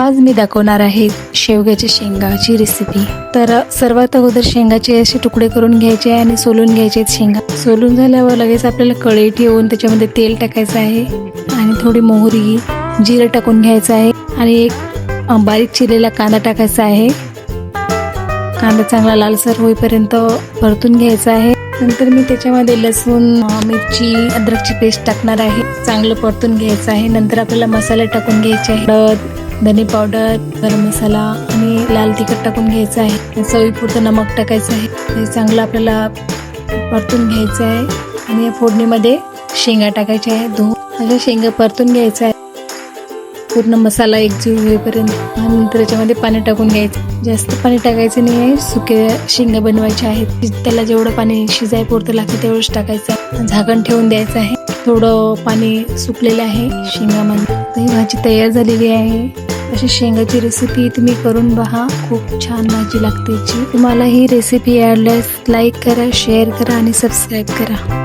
आज मी दाखवणार आहे शेवग्याच्या शेंगाची रेसिपी। तर सर्वात अगोदर शेंगाचे असे तुकडे करून घ्यायचे आणि सोलून घ्यायचे। शेंगा सोलून झाल्यावर लगेच आपल्याला कढई ठेवून त्याच्यामध्ये तेल टाकायचं आहे आणि थोडी मोहरी जिरं टाकून घ्यायचं आहे आणि एक बारीक चिरलेला कांदा टाकायचा आहे। कांदा चांगला लालसर होईपर्यंत परतून घ्यायचा आहे। नंतर मी त्याच्यामध्ये लसूण मिरची अद्रकची पेस्ट टाकणार आहे। चांगलं परतून घ्यायचं आहे। नंतर आपल्याला मसाले टाकून घ्यायचे आहे। हळद, धने पावडर, गरम मसाला आणि लाल तिखट टाकून घ्यायचं आहे। चवीपुरतं नमक टाकायचं आहे। हे चांगलं आपल्याला परतून घ्यायचं आहे आणि या फोडणीमध्ये शेंगा टाकायच्या आहे। अशा शेंगा परतून घ्यायचं आहे पूर्ण मसाला एकजीव होईपर्यंत। नंतर याच्यामध्ये पाणी टाकून घ्यायचं। जास्त पाणी टाकायचं नाही आहे, सुके शेंगा बनवायचे आहेत। त्याला जेवढं पाणी शिजायपुरतं लागतं तेवढंच टाकायचं। झाकण ठेवून द्यायचं आहे। थोडं पाणी सुकलेलं आहे शेंगामध्ये। ही भाजी तयार झालेली आहे। अशी शेंगाची रेसिपी तुम्ही करून पहा, खूप छान भाजी लागते। तुम्हाला ही रेसिपी आवडल्यास लाईक करा, शेअर करा आणि सबस्क्राईब करा।